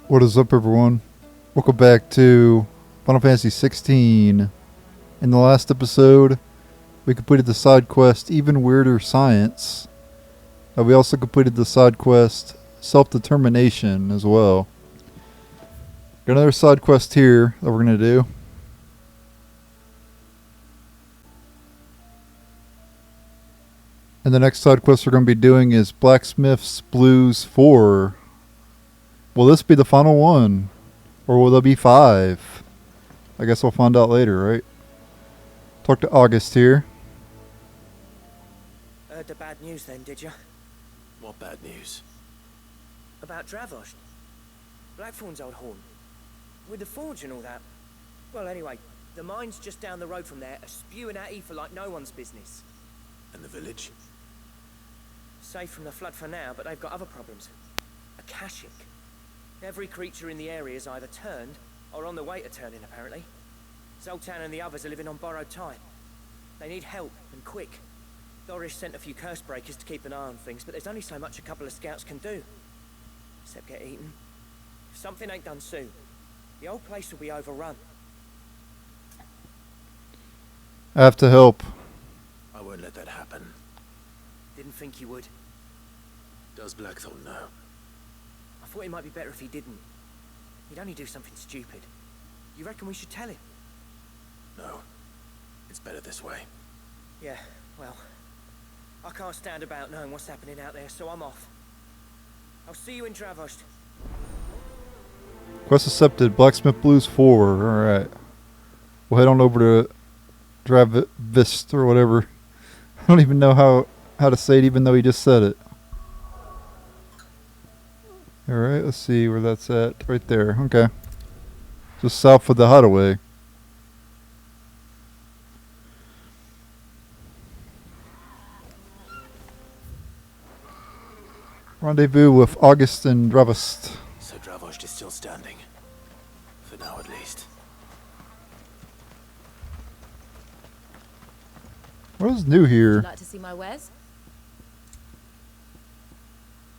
What is up, everyone? Welcome back to Final Fantasy XVI. In the last episode, we completed the side quest Even Weirder Science. We also completed the side quest Self-Determination as well. Got another side quest here that we're going to do. And the next side quest we're going to be doing is Blacksmith's Blues 4. Will this be the final one? Or will there be 5? I guess we'll find out later, right? Talk to August here. Heard the bad news then, did you? What bad news? About Dravosh. Blackthorn's old horn. With the forge and all that. Well, anyway, the mine's just down the road from there are spewing out ether like no one's business. And the village? Safe from the flood for now, but they've got other problems. Akashic. Every creature in the area is either turned, or on the way to turning, apparently. Zoltan and the others are living on borrowed time. They need help, and quick. Doris sent a few curse breakers to keep an eye on things, but there's only so much a couple of scouts can do. Except get eaten. If something ain't done soon, the old place will be overrun. I have to help. I won't let that happen. Didn't think you would. Does Blackthorn know? I thought it might be better if he didn't. He'd only do something stupid. You reckon we should tell him? No. It's better this way. Yeah, well, I can't stand about knowing what's happening out there, so I'm off. I'll see you in Dravosh. Quest accepted. Blacksmith Blues 4. Alright. We'll head on over to Dravist or whatever. I don't even know how to say it, even though he just said it. Alright, let's see where that's at. Right there. Okay. Just south of the hideaway. Rendezvous with August and Dravist. So Dravosh is still standing. For now, at least. What is new here? Would you like to see my wares?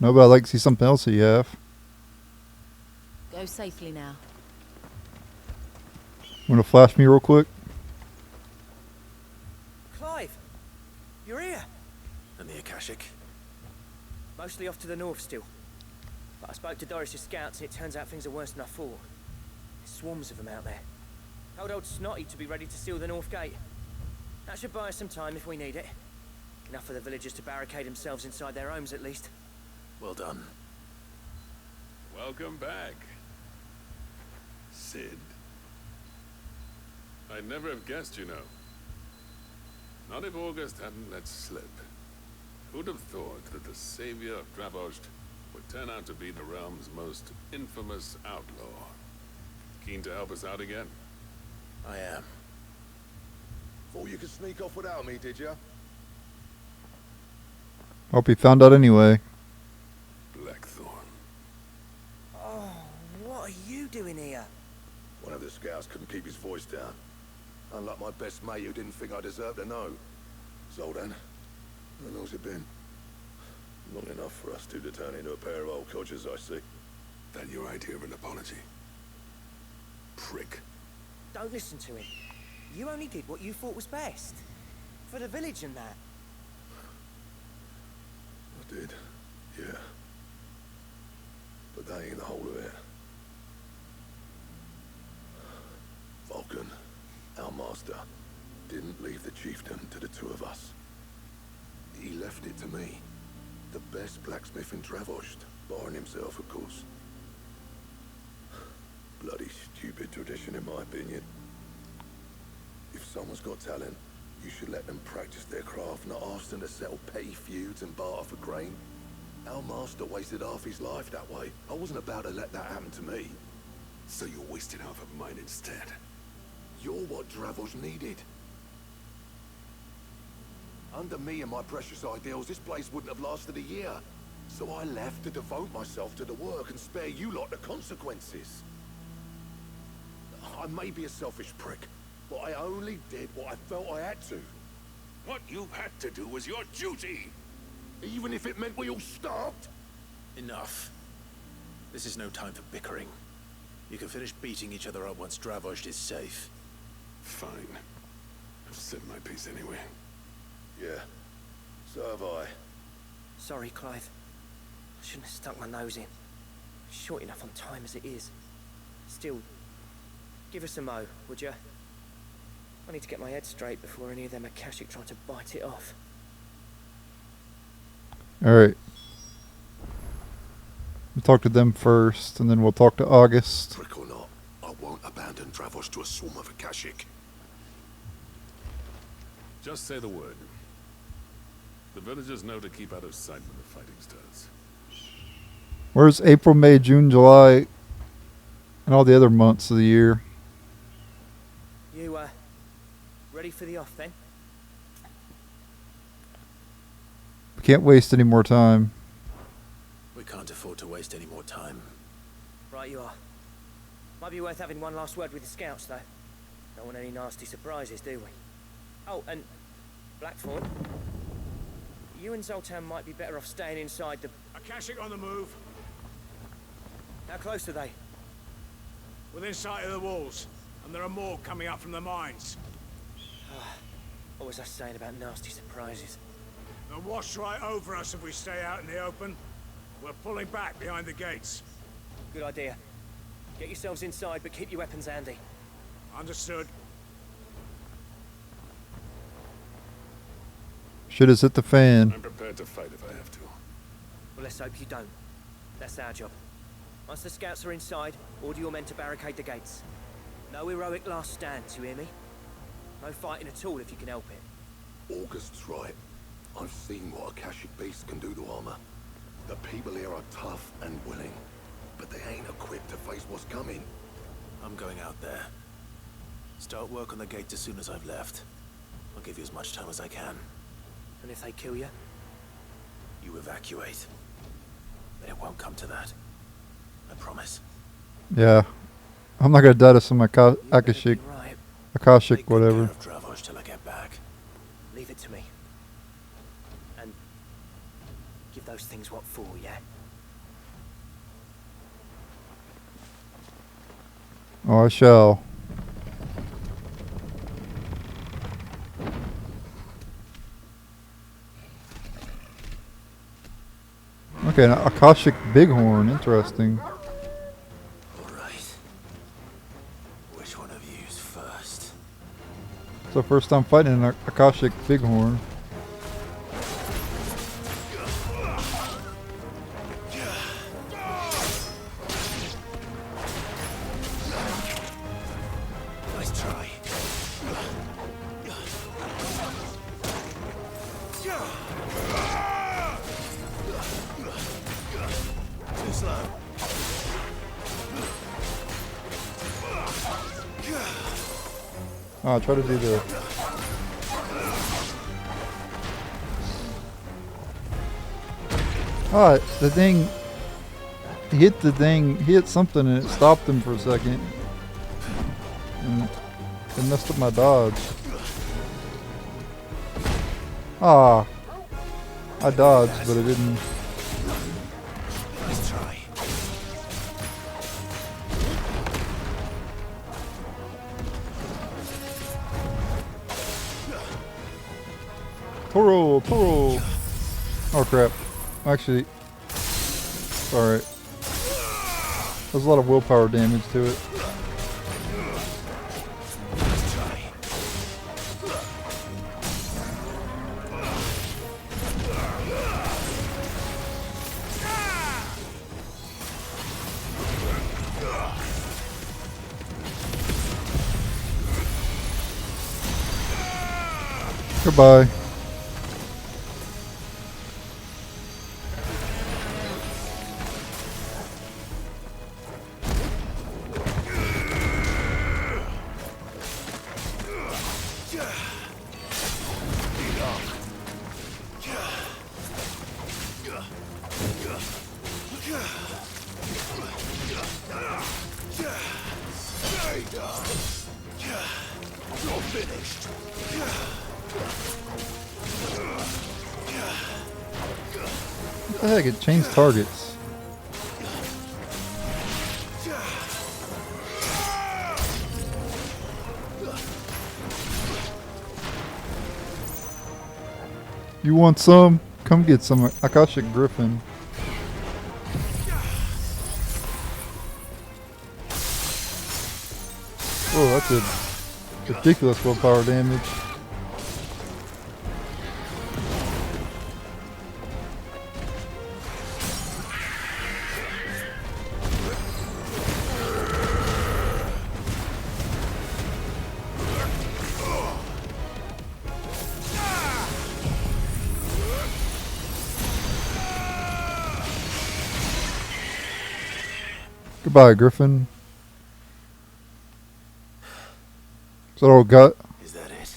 No, but I'd like to see something else that you have. Go safely now. Want to flash me real quick? Clive! You're here! And the Akashic? Mostly off to the north still. But I spoke to Doris' scouts and it turns out things are worse than I thought. There's swarms of them out there. Told old Snotty to be ready to seal the north gate. That should buy us some time if we need it. Enough for the villagers to barricade themselves inside their homes at least. Well done. Welcome back, Sid. I'd never have guessed, you know. Not if August hadn't let slip. Who'd have thought that the savior of Dravosh would turn out to be the realm's most infamous outlaw? Keen to help us out again? I am. Thought you could sneak off without me, did ya? Hope you found out anyway. Blackthorn. Oh, what are you doing here? One of the scouts couldn't keep his voice down. Unlike my best mate who didn't think I deserved to know. Zoltan, how long's it been? Long enough for us two to turn into a pair of old codgers, I see. That your idea of an apology? Prick. Don't listen to him. You only did what you thought was best. For the village and that. I did, yeah. But that ain't the whole of it. Vulcan, our master, didn't leave the chiefdom to the two of us. He left it to me. The best blacksmith in Dravosh, barring himself, of course. Bloody stupid tradition, in my opinion. If someone's got talent, you should let them practice their craft, not ask them to settle petty feuds and barter for grain. Our master wasted half his life that way. I wasn't about to let that happen to me. So you wasted half of mine instead. You're what Dravosh needed. Under me and my precious ideals, this place wouldn't have lasted a year. So I left to devote myself to the work and spare you lot the consequences. I may be a selfish prick, but I only did what I felt I had to. What you had to do was your duty. Even if it meant we all starved? Enough. This is no time for bickering. You can finish beating each other up once Dravost is safe. Fine. I've said my piece anyway. Yeah, so have I. Sorry, Clive. I shouldn't have stuck my nose in. Short enough on time as it is. Still, give us a mo, would you? I need to get my head straight before any of them Akashic try to bite it off. Alright. We'll talk to them first, and then we'll talk to August. Prick or not, I won't abandon Dravost to a swarm of Akashic. Just say the word. The villagers know to keep out of sight when the fighting starts. Where's April, May, June, July, and all the other months of the year? You, ready for the off then? We can't waste any more time. We can't afford to waste any more time. Right you are. Might be worth having one last word with the scouts, though. Don't want any nasty surprises, do we? Oh, and Blackthorn, you and Zoltan might be better off staying inside the... Akashic on the move. How close are they? Within sight of the walls. And there are more coming up from the mines. What was I saying about nasty surprises? They'll wash right over us if we stay out in the open. We're pulling back behind the gates. Good idea. Get yourselves inside, but keep your weapons handy. Understood. Shit has hit the fan. I'm prepared to fight if I have to. Well, let's hope you don't. That's our job. Once the scouts are inside, order your men to barricade the gates. No heroic last stands, you hear me? No fighting at all if you can help it. August's right. I've seen what Akashic beasts can do to armor. The people here are tough and willing, but they ain't equipped to face what's coming. I'm going out there. Start work on the gate as soon as I've left. I'll give you as much time as I can. And if they kill you? You evacuate. But it won't come to that. I promise. Yeah. I'm not gonna die to some Akashic, Right. Akashic, Take good whatever. care of Dravost till I get back. Leave it to me. And give those things what for, yeah? Oh, I shall. Okay, an Akashic Bighorn. Interesting. All right. Which one of you's first? So first time fighting an Akashic Bighorn. Nice try. Too slow. Oh, I'll try to do the... Oh, the thing... He hit the thing, he hit something and it stopped him for a second. And it messed up my dodge. Ah. I dodged, but it didn't... Nice try. Toro! Toro! Oh crap. Actually... Alright. There's a lot of willpower damage to it. Nice try. Goodbye. You're finished. What the heck? It changed targets. You want some? Come get some Akashic Griffin. Oh, that's a ridiculous willpower damage. Goodbye, Griffin. Is that all we got? Is that it?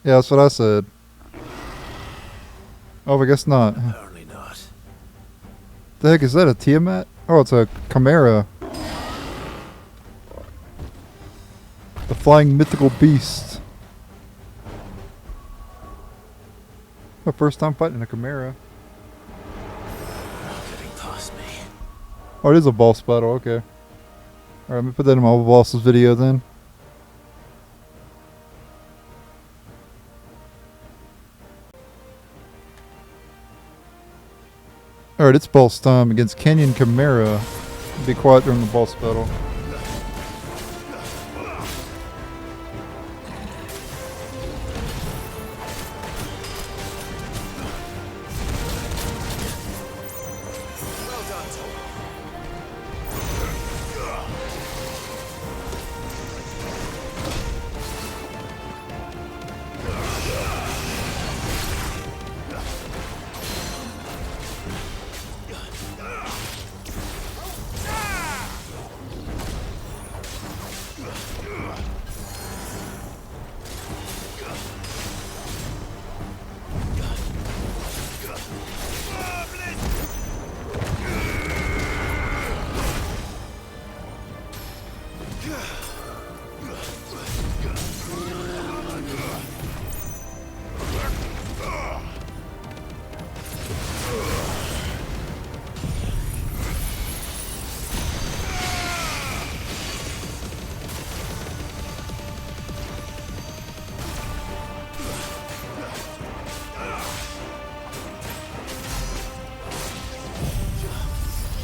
Yeah, that's what I said. Oh, I guess not. Apparently not. The heck is that? A Tiamat? Oh, it's a Chimera. The flying mythical beast. My first time fighting a Chimera. Not getting past me. Oh, it is a boss battle. Okay. Alright, let me put that in my boss's video then. Alright, it's boss time against Canyon Chimera. Be quiet during the boss battle. Well done, Tom.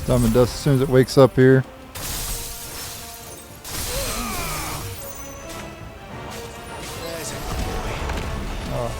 Diamond Dust as soon as it wakes up here. There's a good boy.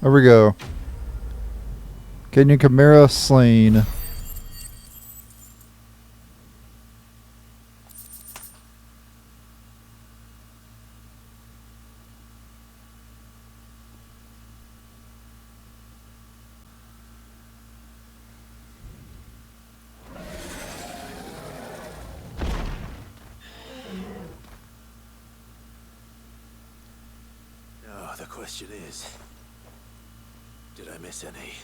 There we go. Canyon Chimera slain. Now, the question is, did I miss any?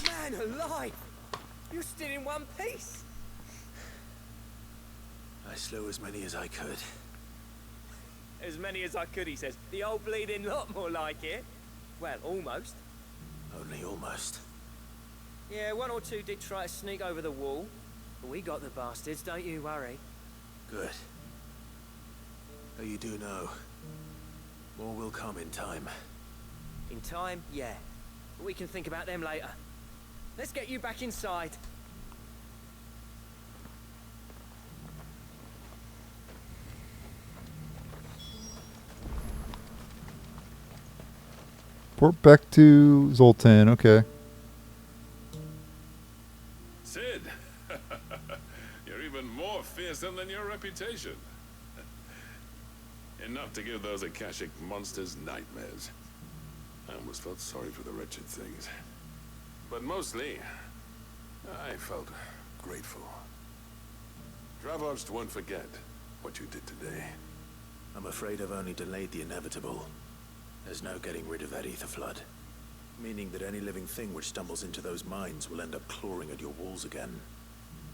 Man alive! You're still in one piece. I slew as many as I could. As many as I could, he says. The old bleeding lot, more like it. Well, almost. Only almost. Yeah, one or two did try to sneak over the wall. But we got the bastards, don't you worry. Good. Though you do know, more will come in time. In time, yeah. But we can think about them later. Let's get you back inside. Port back to Zoltan, okay. Sid, you're even more fearsome than your reputation. Enough to give those Akashic monsters nightmares. I almost felt sorry for the wretched things. But mostly, I felt grateful. Dravoged won't forget what you did today. I'm afraid I've only delayed the inevitable. There's no getting rid of that ether flood. Meaning that any living thing which stumbles into those mines will end up clawing at your walls again.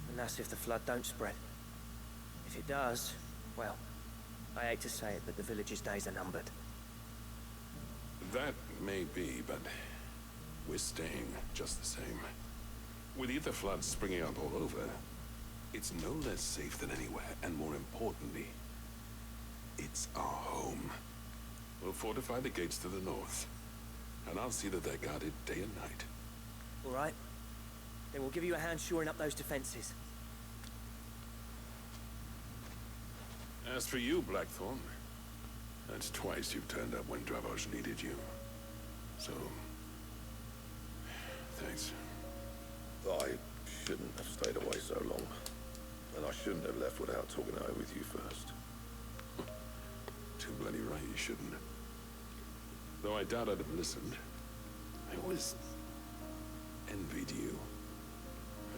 And that's if the flood don't spread. If it does, well, I hate to say it, but the village's days are numbered. That may be, but we're staying just the same. With ether floods springing up all over, it's no less safe than anywhere, and more importantly, it's our home. We'll fortify the gates to the north, and I'll see that they're guarded day and night. All right? Then we'll give you a hand shoring up those defenses. As for you, Blackthorn, that's twice you've turned up when Dravos needed you. So, thanks. I shouldn't have stayed away so long. And I shouldn't have left without talking it over with you first. Too bloody right you shouldn't. Though I doubt I'd have listened. I always envied you.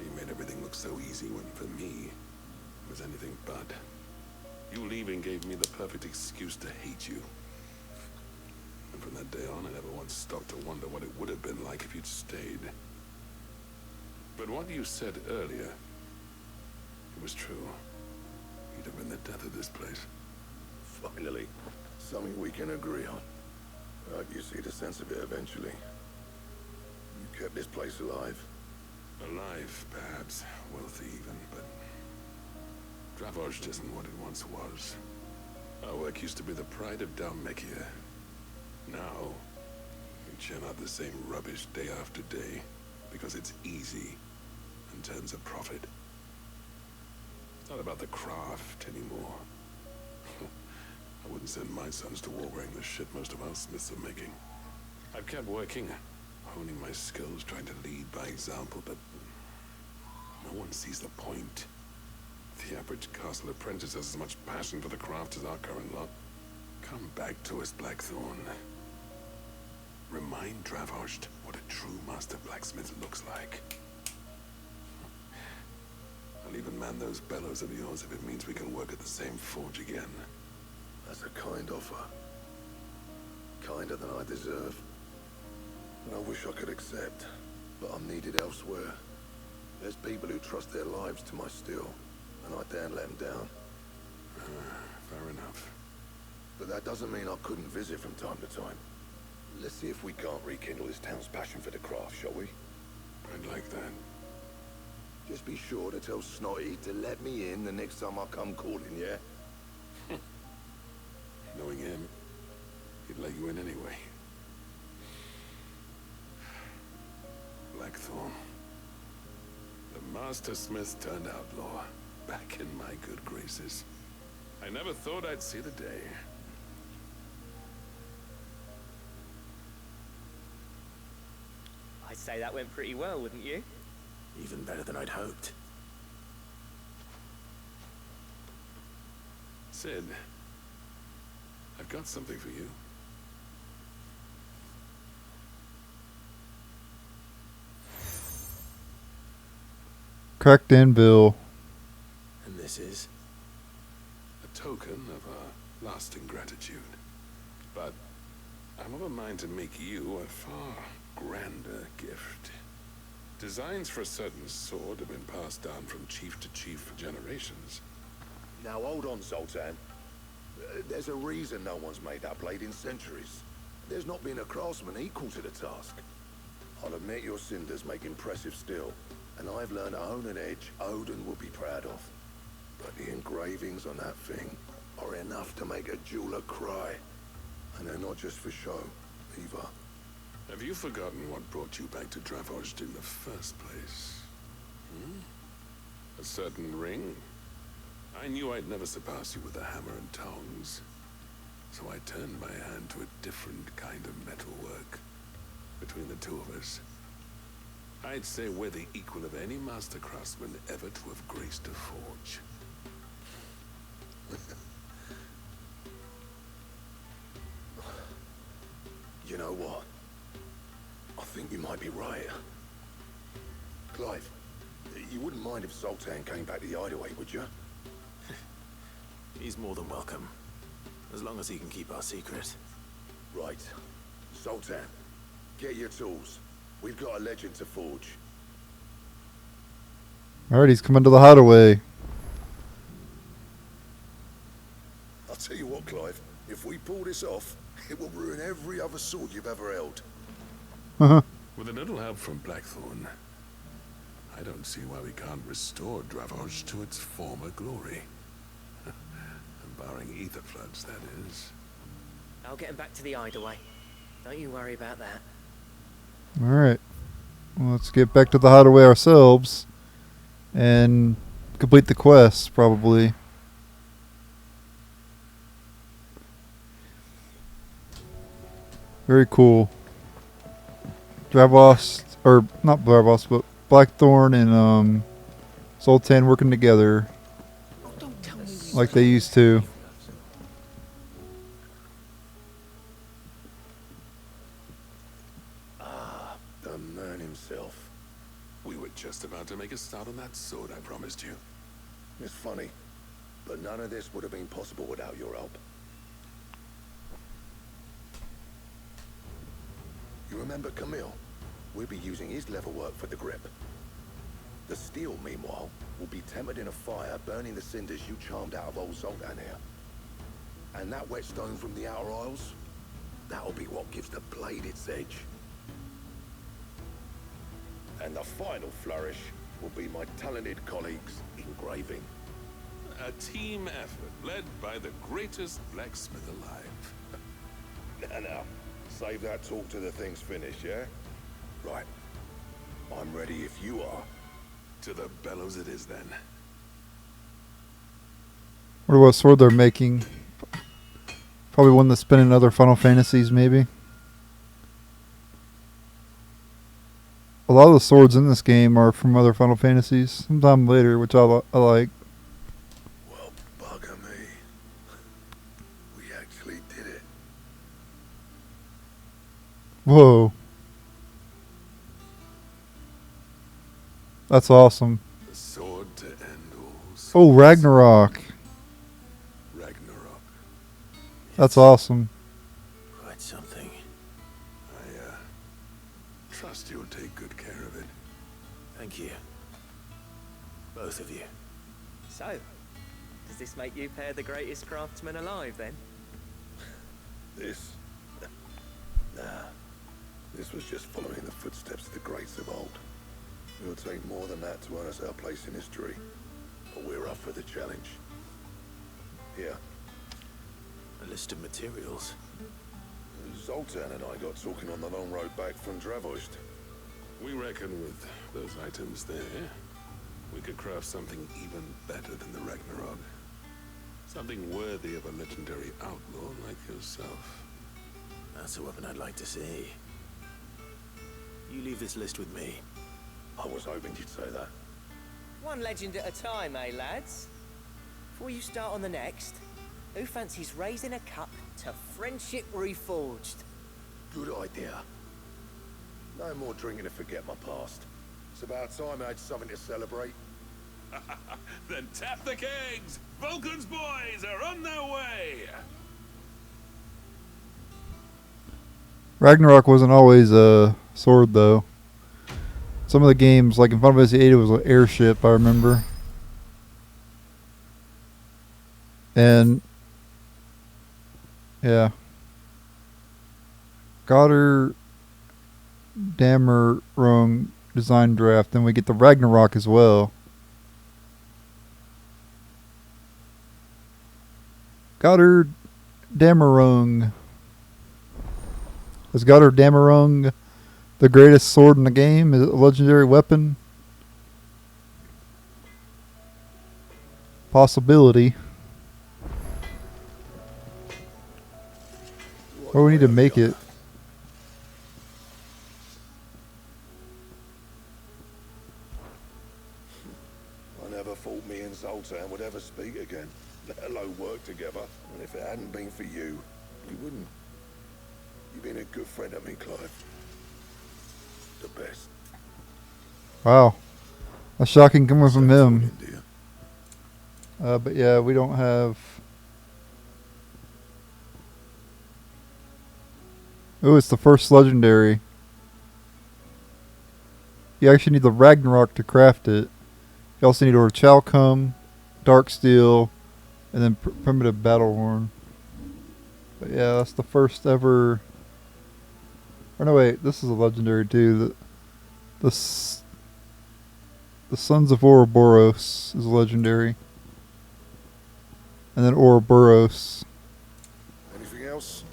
You made everything look so easy when, for me, it was anything but. You leaving gave me the perfect excuse to hate you. And from that day on, I never once stopped to wonder what it would have been like if you'd stayed. But what you said earlier, it was true. You'd have been the death of this place. Finally, something we can agree on. I hope you see the sense of it eventually. You kept this place alive. Alive, perhaps. Wealthy even, but Dravos isn't what it once was. Our work used to be the pride of Dalmekia. Now, we churn out the same rubbish day after day, because it's easy and turns a profit. It's not about the craft anymore. I wouldn't send my sons to war wearing the shit most of our smiths are making. I've kept working, honing my skills, trying to lead by example, but no one sees the point. The average castle apprentice has as much passion for the craft as our current lot. Come back to us, Blackthorn. Remind Dravos what a true master blacksmith looks like. I'll even man those bellows of yours if it means we can work at the same forge again. That's a kind offer. Kinder than I deserve. And I wish I could accept, but I'm needed elsewhere. There's people who trust their lives to my steel, and I daren't let them down. Fair enough. But that doesn't mean I couldn't visit from time to time. Let's see if we can't rekindle this town's passion for the craft, shall we? I'd like that. Just be sure to tell Snotty to let me in the next time I come calling, yeah? Knowing him, he'd let you in anyway. Blackthorn. The Master Smith turned outlaw, back in my good graces. I never thought I'd see the day. I'd say that went pretty well, wouldn't you? Even better than I'd hoped. Sid, I've got something for you. Cracked anvil. And this is? A token of our lasting gratitude. But I'm of a mind to make you a far grander gift. Designs for a certain sword have been passed down from chief to chief for generations. Now hold on, Zoltan. There's a reason no one's made that blade in centuries. There's not been a craftsman equal to the task. I'll admit your cinders make impressive steel, and I've learned to hone an edge Odin will be proud of. But the engravings on that thing are enough to make a jeweler cry. And they're not just for show, either. Have you forgotten what brought you back to Dravost in the first place? A certain ring? I knew I'd never surpass you with a hammer and tongs. So I turned my hand to a different kind of metalwork. Between the two of us, I'd say we're the equal of any master craftsman ever to have graced a forge. You know what? I think you might be right. Clive, you wouldn't mind if Zoltan came back to the hideaway, would you? He's more than welcome. As long as he can keep our secret. Right. Zoltan, get your tools. We've got a legend to forge. Alright, he's coming to the hideaway. I'll tell you what, Clive. If we pull this off, it will ruin every other sword you've ever held. With a little help from Blackthorn, I don't see why we can't restore Dravost to its former glory. Barring ether floods, that is. I'll get him back to the hideaway. Don't you worry about that. Alright. Well, let's get back to the hideaway ourselves. And complete the quest, probably. Very cool. Dravost, or not Dravost, but Blackthorn and Zoltan working together Don't tell me like they used to. The man himself. We were just about to make a start on that sword I promised you. It's funny, but none of this would have been possible without your help. You remember Camille? We'll be using his leather work for the grip. The steel, meanwhile, will be tempered in a fire, burning the cinders you charmed out of old Zoltan here. And that whetstone from the outer aisles, that'll be what gives the blade its edge. And the final flourish will be my talented colleagues' engraving. A team effort led by the greatest blacksmith alive. Now, save that talk till the thing's finished, yeah? Right. I'm ready if you are. To the bellows it is then. Wonder what sword they're making. Probably one that's been in other Final Fantasies, maybe. A lot of the swords in this game are from other Final Fantasies. Sometime later, which I like. Well, bugger me. We actually did it. Whoa. That's awesome. The sword to end all swords. Oh, Ragnarok. Ragnarok. That's awesome. Quite something. I trust you'll take good care of it. Thank you. Both of you. So, does this make you pair the greatest craftsman alive, then? This? Nah. This was just following the footsteps of the greats of old. It'll take more than that to earn us our place in history. But we're up for the challenge. Here. A list of materials. Zoltan and I got talking on the long road back from Dravost. We reckon with those items there, we could craft something even better than the Ragnarok. Something worthy of a legendary outlaw like yourself. That's a weapon I'd like to see. You leave this list with me. I was hoping you'd say that. One legend at a time, eh, lads? Before you start on the next, who fancies raising a cup to friendship reforged? Good idea. No more drinking to forget my past. It's about time I had something to celebrate. Then tap the kegs! Vulcan's boys are on their way! Ragnarok wasn't always a sword, though. Some of the games, like in Final Fantasy VIII, it was an airship, I remember. And yeah. Goddard Damerung design draft. Then we get the Ragnarok as well. Goddard Damerung. Is Goddard Damerung the greatest sword in the game? Is it a legendary weapon? Possibility. Or we need to make it. I never thought me and Zoltan would ever speak again, let alone work together. And if it hadn't been for you, we wouldn't. You've been a good friend of me, Clive. The best. Wow. That's shocking coming from him. India. But yeah, we don't have... Oh, it's the first legendary. You actually need the Ragnarok to craft it. You also need Orichalcum, Darksteel, and then Primitive Battlehorn. But yeah, that's the first ever... Or no, wait, this is a legendary too. The Sons of Ouroboros is legendary. And then Ouroboros. Anything else?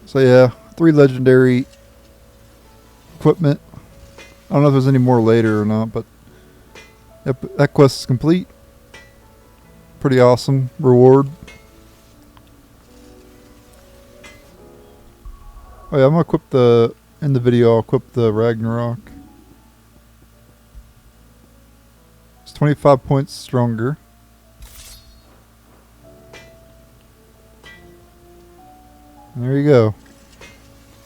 So yeah, 3 legendary equipment. I don't know if there's any more later or not, but yep, that quest is complete. Pretty awesome reward. Oh yeah, I'm gonna equip in the video I'll equip the Ragnarok. It's 25 points stronger. And there you go.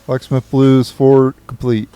Blacksmith Blues 4 complete.